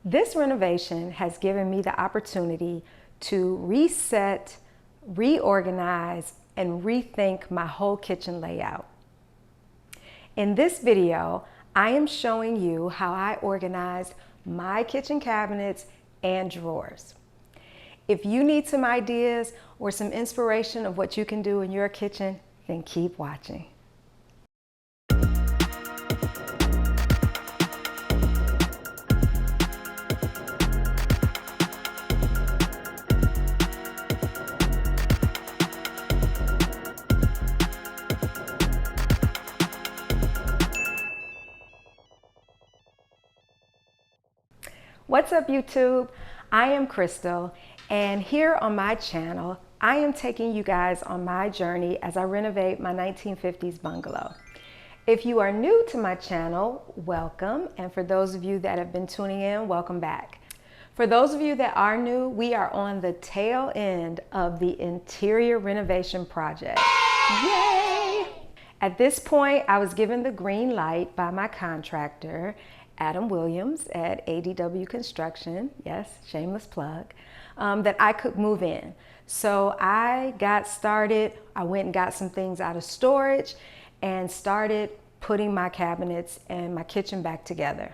This renovation has given me the opportunity to reset, reorganize, and rethink my whole kitchen layout. In this video, I am showing you how I organized my kitchen cabinets and drawers. If you need some ideas or some inspiration of what you can do in your kitchen, then keep watching. What's up, YouTube? I am Crystal, and here on my channel, I am taking you guys on my journey as I renovate my 1950s bungalow. If you are new to my channel, welcome, and for those of you that have been tuning in, welcome back. For those of you that are new, we are on the tail end of the interior renovation project. Yay! At this point, I was given the green light by my contractor, Adam Williams at ADW Construction, yes, shameless plug, that I could move in. So I got started, I went and got some things out of storage and started putting my cabinets and my kitchen back together.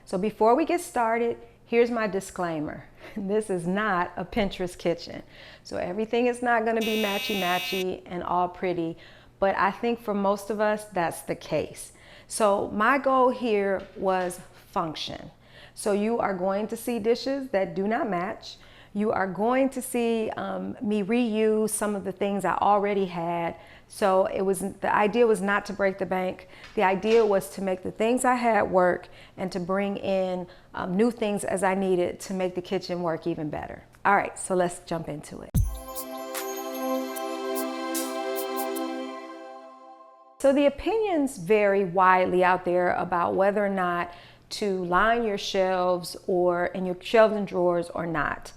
So before we get started, here's my disclaimer. This is not a Pinterest kitchen. So everything is not gonna be matchy-matchy and all pretty. But I think for most of us, that's the case. So my goal here was function. So you are going to see dishes that do not match. You are going to see me reuse some of the things I already had. So the idea was not to break the bank. The idea was to make the things I had work and to bring in new things as I needed to make the kitchen work even better. All right, so let's jump into it. So the opinions vary widely out there about whether or not to line your shelves and your shelves and drawers or not.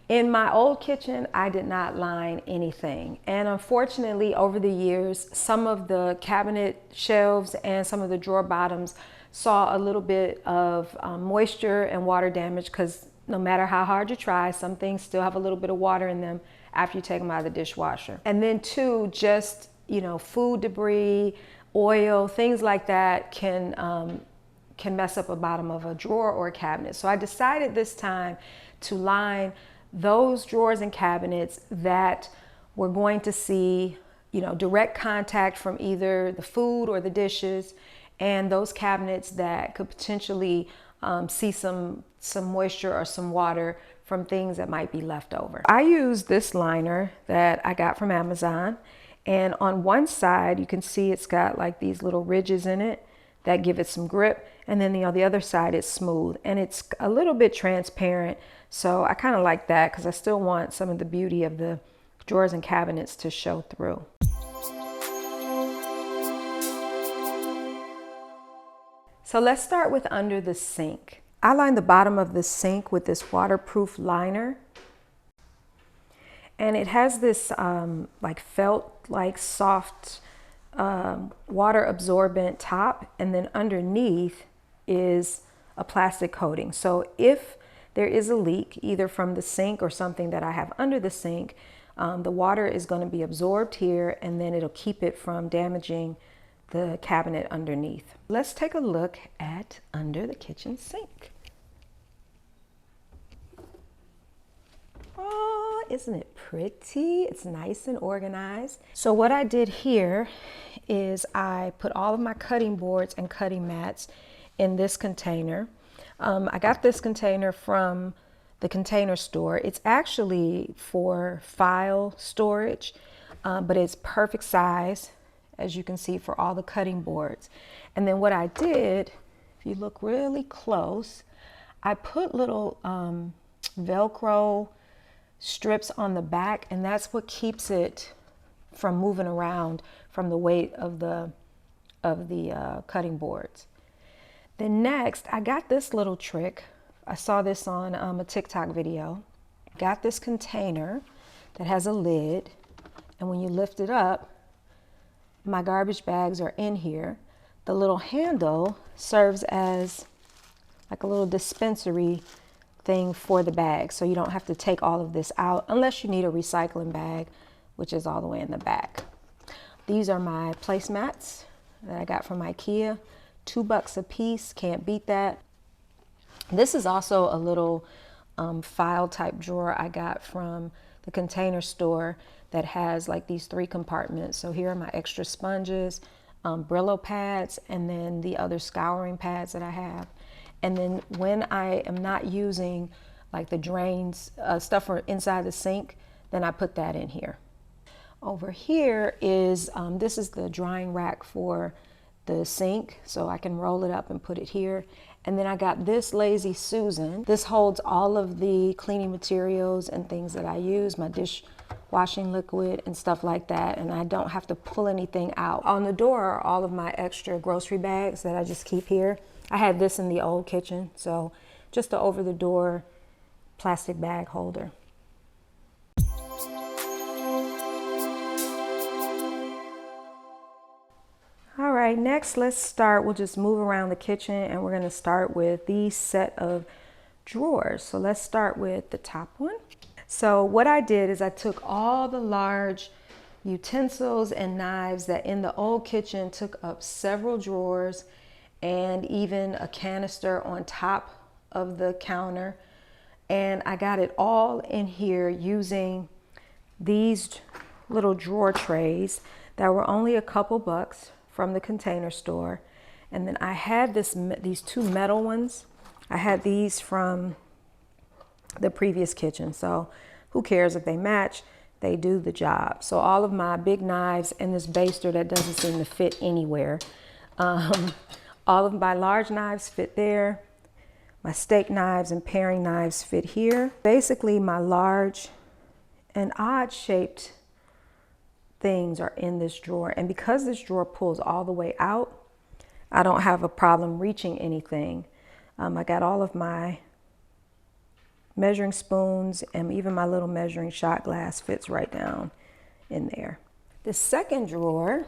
In my old kitchen, I did not line anything. And unfortunately, over the years, some of the cabinet shelves and some of the drawer bottoms saw a little bit of moisture and water damage, because no matter how hard you try, some things still have a little bit of water in them after you take them out of the dishwasher. And then too, just food debris, oil, things like that can mess up the bottom of a drawer or a cabinet. So I decided this time to line those drawers and cabinets that were going to see, direct contact from either the food or the dishes, and those cabinets that could potentially see some moisture or some water from things that might be left over. I used this liner that I got from Amazon. And on one side, you can see it's got like these little ridges in it that give it some grip. And then on the other side, it's smooth and it's a little bit transparent. So I kind of like that because I still want some of the beauty of the drawers and cabinets to show through. So let's start with under the sink. I lined the bottom of the sink with this waterproof liner. And it has this like felt, like soft water absorbent top, and then underneath is a plastic coating. So if there is a leak, either from the sink or something that I have under the sink, the water is going to be absorbed here, and then it'll keep it from damaging the cabinet underneath. Let's take a look at under the kitchen sink. Oh, isn't it pretty? It's nice and organized. So what I did here is I put all of my cutting boards and cutting mats in this container. I got this container from the Container Store. It's actually for file storage, but it's perfect size, as you can see, for all the cutting boards. And then what I did, if you look really close, I put little Velcro strips on the back, and that's what keeps it from moving around from the weight of the cutting boards. Then next, I got this little trick. I saw this on a TikTok video. Got this container that has a lid, and when you lift it up, my garbage bags are in here. the little handle serves as like a little dispensary thing for the bag. So you don't have to take all of this out unless you need a recycling bag, which is all the way in the back. These are my placemats that I got from IKEA. $2 a piece, can't beat that. This is also a little file type drawer I got from the Container Store that has like these 3 compartments. So here are my extra sponges, Brillo pads, and then the other scouring pads that I have. And then when I am not using like the drains, stuff for inside the sink, then I put that in here. Over here is, this is the drying rack for the sink, so I can roll it up and put it here. And then I got this Lazy Susan. This holds all of the cleaning materials and things that I use, my dishwashing liquid and stuff like that, and I don't have to pull anything out. On the door are all of my extra grocery bags that I just keep here. I had this in the old kitchen, so just an over the door plastic bag holder. All right, next let's start. We'll just move around the kitchen and we're gonna start with these set of drawers. So let's start with the top one. So what I did is I took all the large utensils and knives that in the old kitchen took up several drawers and even a canister on top of the counter. And I got it all in here using these little drawer trays that were only a couple bucks from the Container Store. And then I had these 2 metal ones. I had these from the previous kitchen. So who cares if they match? They do the job. So all of my big knives and this baster that doesn't seem to fit anywhere. All of my large knives fit there. My steak knives and paring knives fit here. Basically, my large and odd shaped things are in this drawer. And because this drawer pulls all the way out, I don't have a problem reaching anything. I got all of my measuring spoons and even my little measuring shot glass fits right down in there. The second drawer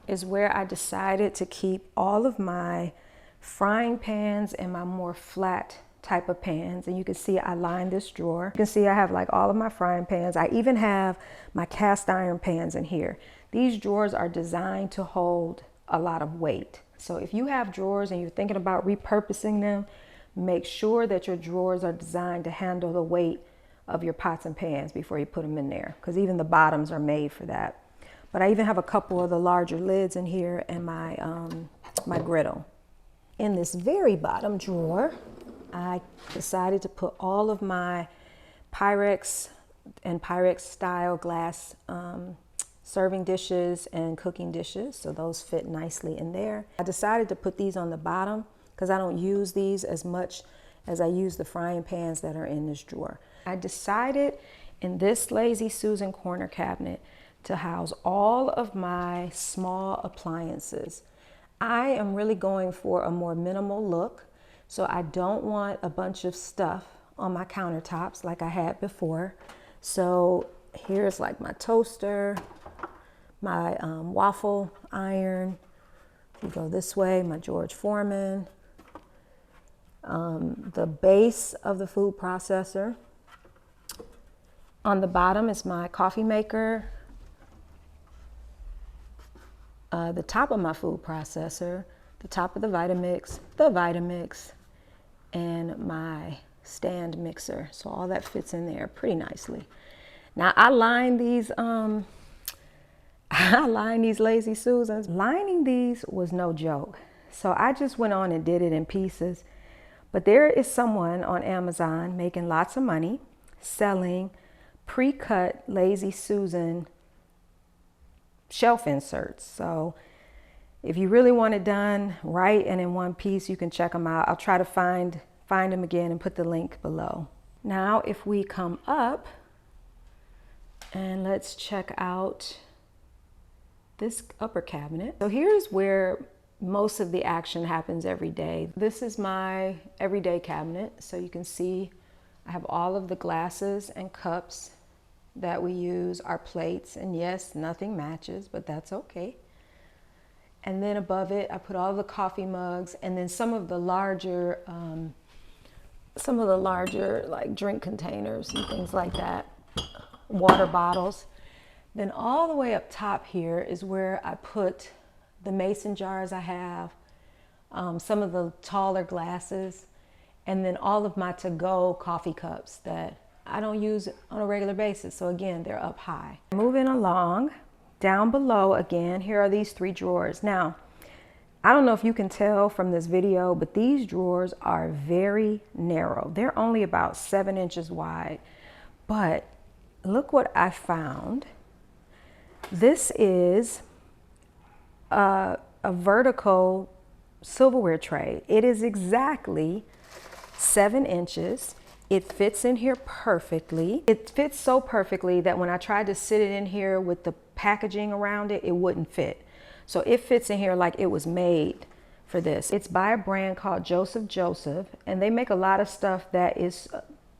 is where I decided to keep all of my frying pans and my more flat type of pans. And you can see I lined this drawer. You can see I have like all of my frying pans. I even have my cast iron pans in here. These drawers are designed to hold a lot of weight. So if you have drawers and you're thinking about repurposing them, make sure that your drawers are designed to handle the weight of your pots and pans before you put them in there, because even the bottoms are made for that. But I even have a couple of the larger lids in here and my, my griddle. In this very bottom drawer, I decided to put all of my Pyrex and Pyrex style glass serving dishes and cooking dishes. So those fit nicely in there. I decided to put these on the bottom because I don't use these as much as I use the frying pans that are in this drawer. I decided in this Lazy Susan corner cabinet to house all of my small appliances. I am really going for a more minimal look, so I don't want a bunch of stuff on my countertops like I had before. So here's like my toaster, my waffle iron. If you go this way, my George Foreman, the base of the food processor. On the bottom is my coffee maker. The top of my food processor, the top of the Vitamix, and my stand mixer. So all that fits in there pretty nicely. Now I line these Lazy Susans. Lining these was no joke. So I just went on and did it in pieces. But there is someone on Amazon making lots of money selling pre-cut Lazy Susan shelf inserts. So if you really want it done right and in one piece, you can check them out. I'll try to find them again and put the link below. Now if we come up and let's check out this upper cabinet. So here's where most of the action happens every day. This is my everyday cabinet. So you can see I have all of the glasses and cups that we use, our plates, and yes, nothing matches, but that's okay. And then above it, I put all the coffee mugs and then some of the larger like drink containers and things like that, water bottles. Then all the way up top here is where I put the mason jars I have, some of the taller glasses, and then all of my to-go coffee cups that I don't use on a regular basis. So again, they're up high. Moving along, down below again, here are these 3 drawers. Now, I don't know if you can tell from this video, but these drawers are very narrow. They're only about 7 inches wide, but look what I found. This is a vertical silverware tray. It is exactly 7 inches. It fits in here perfectly. It fits so perfectly that when I tried to sit it in here with the packaging around it, it wouldn't fit. So it fits in here like it was made for this. It's by a brand called Joseph, and they make a lot of stuff that is,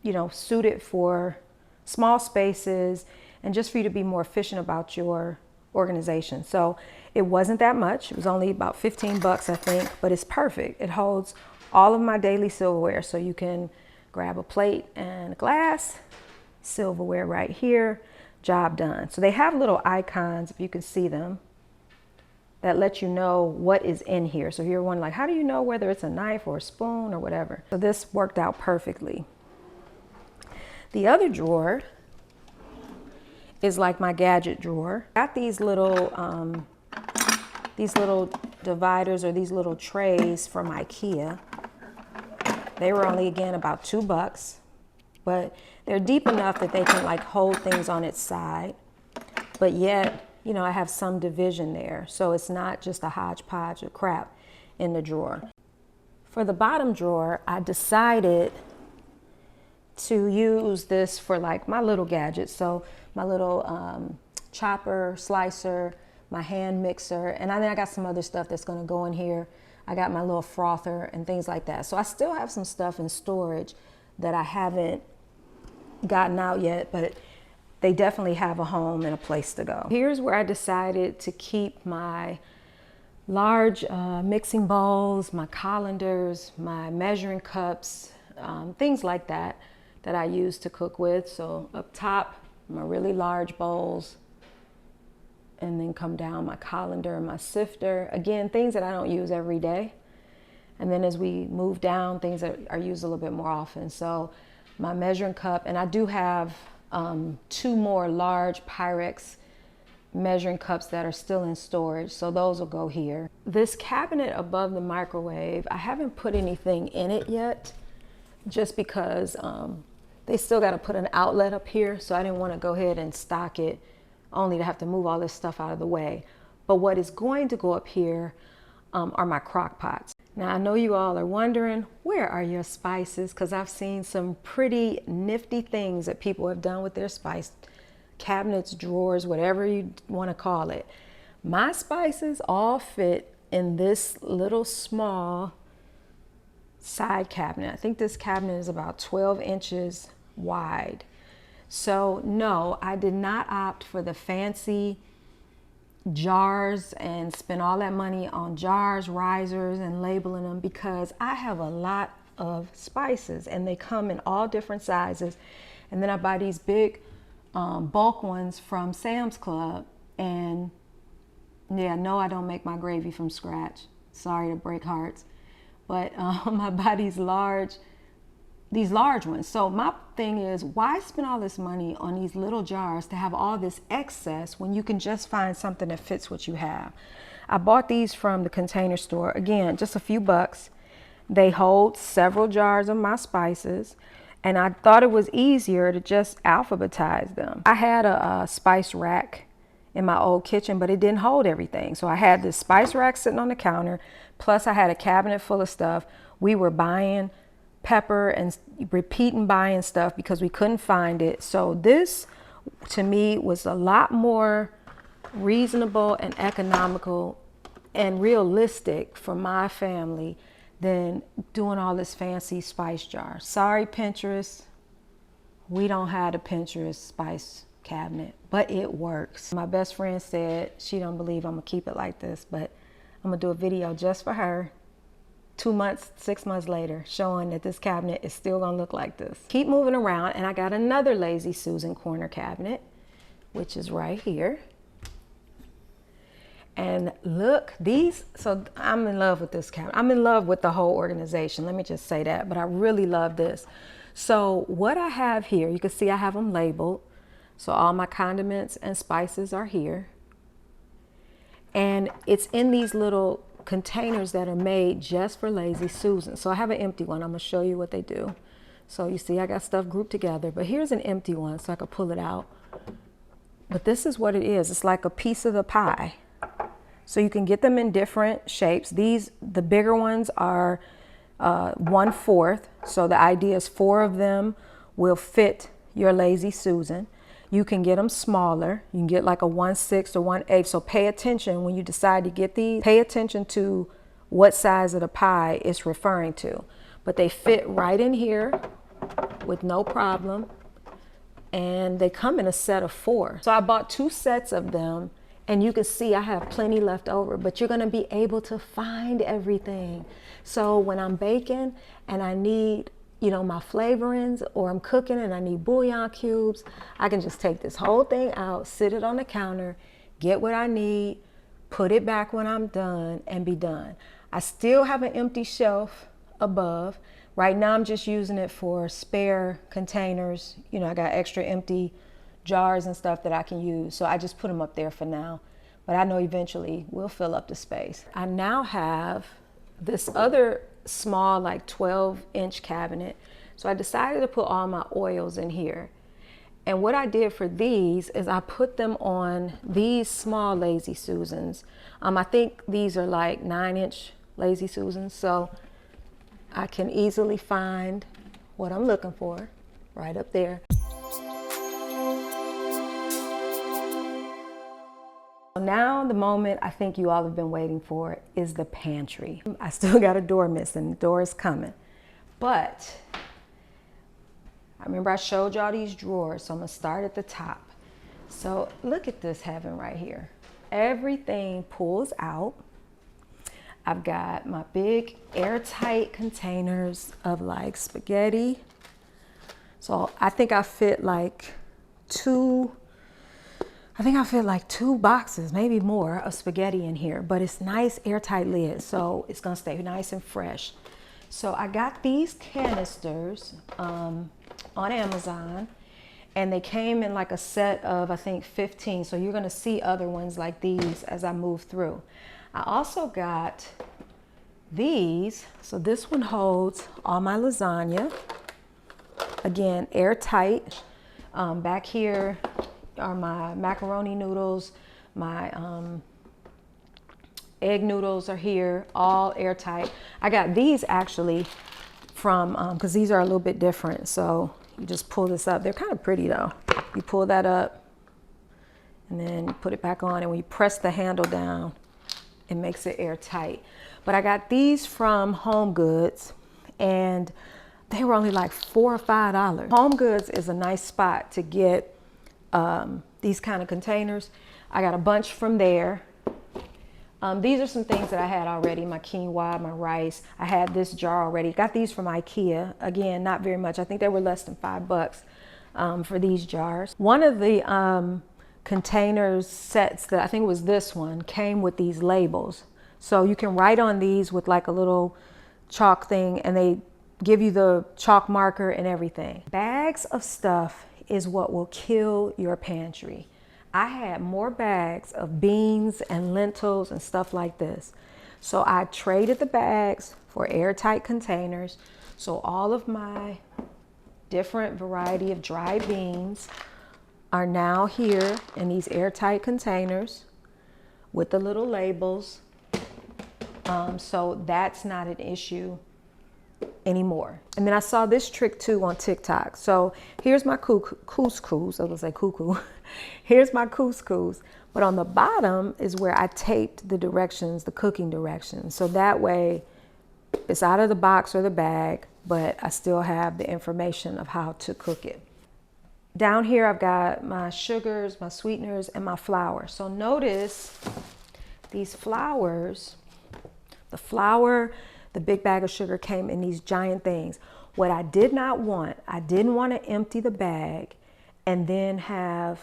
you know, suited for small spaces and just for you to be more efficient about your organization. So it wasn't that much. It was only about 15 bucks, I think, but it's perfect. It holds all of my daily silverware. So you can grab a plate and a glass, silverware right here, job done. So they have little icons, if you can see them, that let you know what is in here. So you're wondering, like, how do you know whether it's a knife or a spoon or whatever? So this worked out perfectly. The other drawer is like my gadget drawer. Got these little dividers or these little trays from IKEA. They were only, again, about 2 bucks, but they're deep enough that they can like hold things on its side, but yet, you know, I have some division there. So it's not just a hodgepodge of crap in the drawer. For the bottom drawer, I decided to use this for like my little gadgets. So my little chopper, slicer, my hand mixer, and then I got some other stuff that's gonna go in here. I got my little frother and things like that. So I still have some stuff in storage that I haven't gotten out yet, but they definitely have a home and a place to go. Here's where I decided to keep my large mixing bowls, my colanders, my measuring cups, things like that that I use to cook with. So up top, my really large bowls, and then come down my colander and my sifter. Again, things that I don't use every day. And then as we move down, things that are used a little bit more often. So my measuring cup, and I do have 2 more large Pyrex measuring cups that are still in storage. So those will go here. This cabinet above the microwave, I haven't put anything in it yet, just because they still got to put an outlet up here. So I didn't want to go ahead and stock it only to have to move all this stuff out of the way. But what is going to go up here are my crock pots. Now I know you all are wondering, where are your spices? Because I've seen some pretty nifty things that people have done with their spice cabinets, drawers, whatever you want to call it. My spices all fit in this little small side cabinet. I think this cabinet is about 12 inches wide. So no, I did not opt for the fancy jars and spend all that money on jars, risers, and labeling them, because I have a lot of spices and they come in all different sizes. And then I buy these big bulk ones from Sam's Club. And yeah, no, I don't make my gravy from scratch. Sorry to break hearts. But I buy these large ones. So my thing is, why spend all this money on these little jars to have all this excess when you can just find something that fits what you have? I bought these from the Container Store. Again, just a few bucks. They hold several jars of my spices, and I thought it was easier to just alphabetize them. I had a spice rack in my old kitchen, but it didn't hold everything. So I had this spice rack sitting on the counter, plus I had a cabinet full of stuff. We were buying pepper and repeating buying stuff because we couldn't find it. So this, to me, was a lot more reasonable and economical and realistic for my family than doing all this fancy spice jar. Sorry, Pinterest. We don't have a Pinterest spice cabinet, but it works. My best friend said she don't believe I'm gonna keep it like this, but I'm gonna do a video just for her 2 months, 6 months later, showing that this cabinet is still gonna look like this. Keep moving around, and I got another Lazy Susan corner cabinet, which is right here. And look, so I'm in love with this cabinet. I'm in love with the whole organization, let me just say that, but I really love this. So what I have here, you can see I have them labeled. So all my condiments and spices are here. And it's in these little containers that are made just for Lazy Susan. So I have an empty one. I'm gonna show you what they do. So you see I got stuff grouped together, but here's an empty one so I could pull it out. But this is what it is. It's like a piece of the pie. So you can get them in different shapes. The bigger ones are 1/4. So the idea is 4 of them will fit your Lazy Susan. You can get them smaller. You can get like a 1/6 or 1/8. So pay attention when you decide to get these. Pay attention to what size of the pie it's referring to. But they fit right in here with no problem. And they come in a set of 4. So I bought 2 sets of them, and you can see I have plenty left over, but you're gonna be able to find everything. So when I'm baking and I need, you know, my flavorings, or I'm cooking and I need bouillon cubes, I can just take this whole thing out, sit it on the counter, get what I need, put it back when I'm done, and be done. I still have an empty shelf above. Right now I'm just using it for spare containers. You know, I got extra empty jars and stuff that I can use. So I just put them up there for now. But I know eventually we'll fill up the space. I now have this other small, like 12-inch cabinet. So I decided to put all my oils in here. And what I did for these is I put them on these small Lazy Susans. I think these are like 9-inch Lazy Susans. So I can easily find what I'm looking for right up there. Now the moment I think you all have been waiting for is the pantry. I still got a door missing. The door is coming. But I remember I showed y'all these drawers, so I'm gonna start at the top. So look at this heaven right here. Everything pulls out. I've got my big airtight containers of like spaghetti. So I think I fit like 2 boxes, maybe more, of spaghetti in here, but it's nice airtight lid, so it's gonna stay nice and fresh. So I got these canisters on Amazon, and they came in like a set of, I think, 15. So you're gonna see other ones like these as I move through. I also got these. So this one holds all my lasagna. Again, airtight. Back here are my macaroni noodles, my egg noodles are here, all airtight. I got these actually from, because these are a little bit different. So you just pull this up. They're kind of pretty though. You pull that up and then you put it back on, and when you press the handle down, it makes it airtight. But I got these from Home Goods, and they were only like $4 or $5. Home Goods is a nice spot to get these kind of containers. I got a bunch from there. These are some things that I had already, my quinoa, my rice. I had this jar already. Got these from IKEA. Again, not very much. I think they were less than $5 for these jars. One of the containers sets that I think it was this one came with these labels. So you can write on these with like a little chalk thing, and they give you the chalk marker and everything. Bags of stuff is what will kill your pantry. I had more bags of beans and lentils and stuff like this. So I traded the bags for airtight containers. So all of my different variety of dried beans are now here in these airtight containers with the little labels. So that's not an issue anymore. And then I saw this trick too on TikTok. So here's my couscous. I was gonna say cuckoo. Here's my couscous. But on the bottom is where I taped the directions, the cooking directions. So that way it's out of the box or the bag, but I still have the information of how to cook it. Down here I've got my sugars, my sweeteners, and my flour. So notice these flours flour, the big bag of sugar came in these giant things. What I did not want, I didn't want to empty the bag and then have,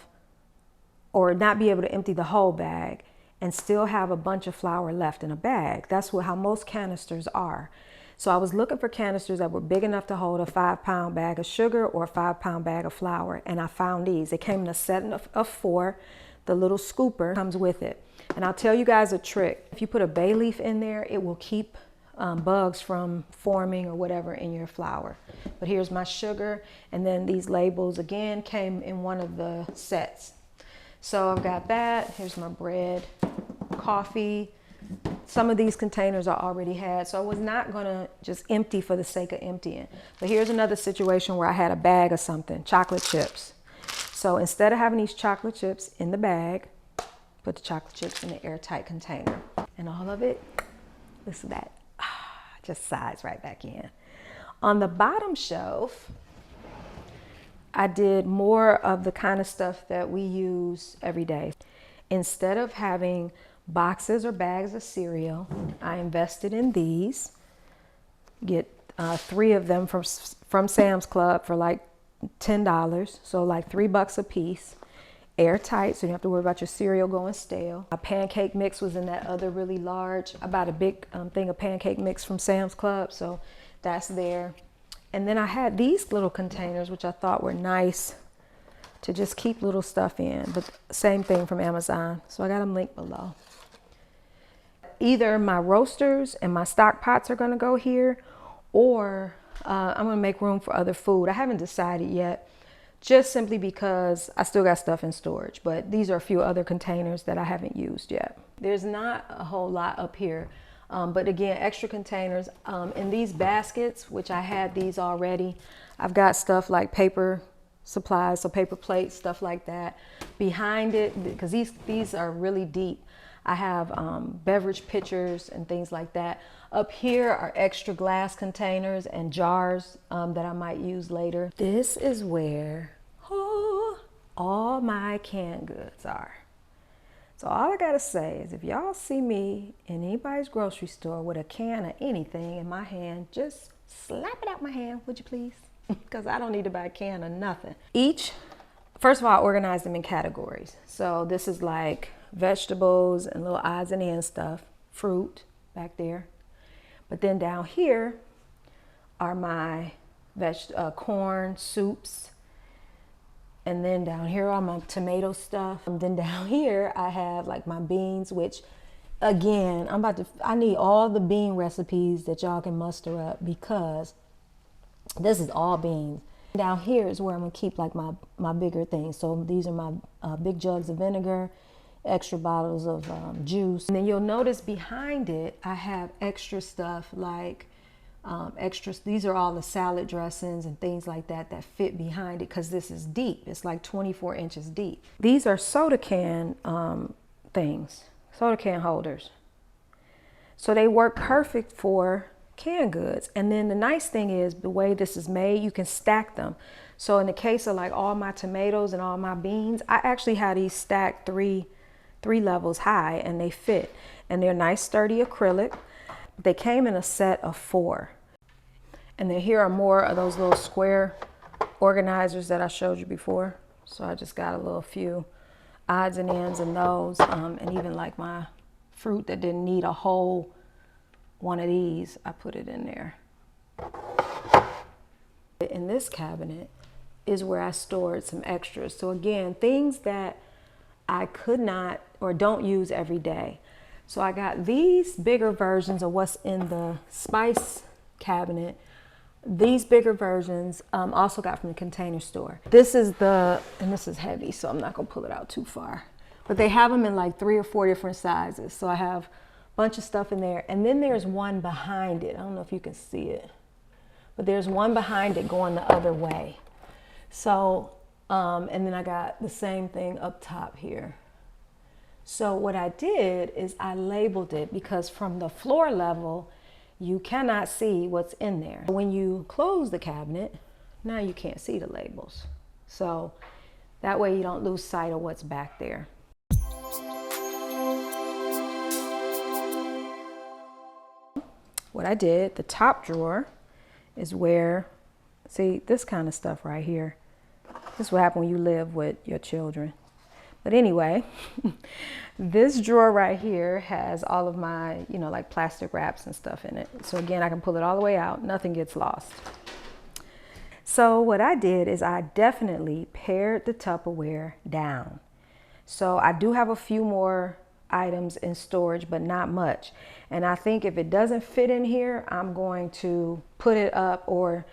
or not be able to empty the whole bag and still have a bunch of flour left in a bag. That's how most canisters are. So I was looking for canisters that were big enough to hold a 5-pound bag of sugar or a 5-pound bag of flour, and I found these. They came in a set of 4. The little scooper comes with it. And I'll tell you guys a trick. If you put a bay leaf in there, it will keep bugs from forming or whatever in your flour. But here's my sugar, and then these labels again came in one of the sets. So I've got that. Here's my bread, coffee. Some of these containers I already had, so I was not gonna just empty for the sake of emptying. But here's another situation where I had a bag of something, chocolate chips. So instead of having these chocolate chips in the bag, put the chocolate chips in an airtight container. And all of it, listen to that, just slides right back in. On the bottom shelf, I did more of the kind of stuff that we use every day. Instead of having boxes or bags of cereal, I invested in these. Get 3 of them from Sam's Club for like $10, so like $3 a piece. Airtight, so you don't have to worry about your cereal going stale. My pancake mix was in that other really large. I bought a big thing of pancake mix from Sam's Club, so that's there. And then I had these little containers, which I thought were nice to just keep little stuff in, but same thing from Amazon. So I got them linked below. Either my roasters and my stock pots are gonna go here, or I'm gonna make room for other food. I haven't decided yet, just simply because I still got stuff in storage, but these are a few other containers that I haven't used yet. There's not a whole lot up here, but again, extra containers. In these baskets, which I had these already, I've got stuff like paper supplies, so paper plates, stuff like that. Behind it, because these are really deep, I have beverage pitchers and things like that. Up here are extra glass containers and jars that I might use later. This is where all my canned goods are. So all I gotta say is if y'all see me in anybody's grocery store with a can of anything in my hand, just slap it out my hand, would you please? Because I don't need to buy a can of nothing. First of all, I organize them in categories. So this is like vegetables and little odds and ends stuff, fruit back there. But then down here are my corn, soups. And then down here are my tomato stuff. And then down here I have like my beans, which again, I need all the bean recipes that y'all can muster up because this is all beans. Down here is where I'm gonna keep like my bigger things. So these are my big jugs of vinegar, extra bottles of juice. And then you'll notice behind it, I have extra stuff like these are all the salad dressings and things like that that fit behind it because this is deep. It's like 24 inches deep. These are soda can soda can holders. So they work perfect for canned goods. And then the nice thing is the way this is made, you can stack them. So in the case of like all my tomatoes and all my beans, I actually had these stacked three levels high and they fit. And they're nice sturdy acrylic. They came in a set of 4. And then here are more of those little square organizers that I showed you before. So I just got a little few odds and ends in those. And even like my fruit that didn't need a whole one of these, I put it in there. In this cabinet is where I stored some extras. So again, things that I could not or don't use every day. So I got these bigger versions of what's in the spice cabinet. These bigger versions also got from the Container Store. This is and this is heavy, so I'm not gonna pull it out too far. But they have them in like 3 or 4 different sizes. So I have a bunch of stuff in there. And then there's one behind it. I don't know if you can see it, but there's one behind it going the other way. So, and then I got the same thing up top here. So what I did is I labeled it because from the floor level, you cannot see what's in there. When you close the cabinet, now you can't see the labels. So that way you don't lose sight of what's back there. what I did, the top drawer is where, see, this kind of stuff right here. This is what happens when you live with your children. But anyway, this drawer right here has all of my, you know, like plastic wraps and stuff in it. So again, I can pull it all the way out. Nothing gets lost. So what I did is I definitely pared the Tupperware down. So I do have a few more items in storage, but not much. And I think if it doesn't fit in here, I'm going to put it up or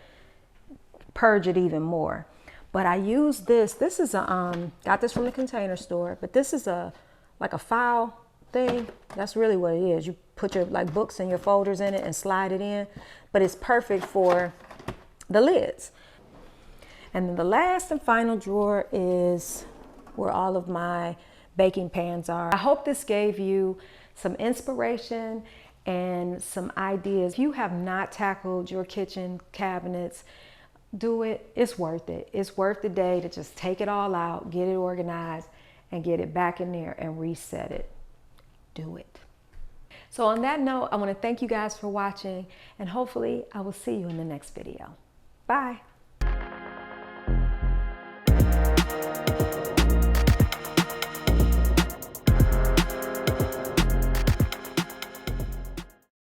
purge it even more. But I use this. This is a got this from the Container Store, but this is like a file thing. That's really what it is. You put your like books and your folders in it and slide it in, but it's perfect for the lids. And then the last and final drawer is where all of my baking pans are. I hope this gave you some inspiration and some ideas. If you have not tackled your kitchen cabinets, do it. It's worth it. It's worth the day to just take it all out, get it organized, and get it back in there and reset it. Do it. So on that note, I want to thank you guys for watching, and hopefully I will see you in the next video. Bye.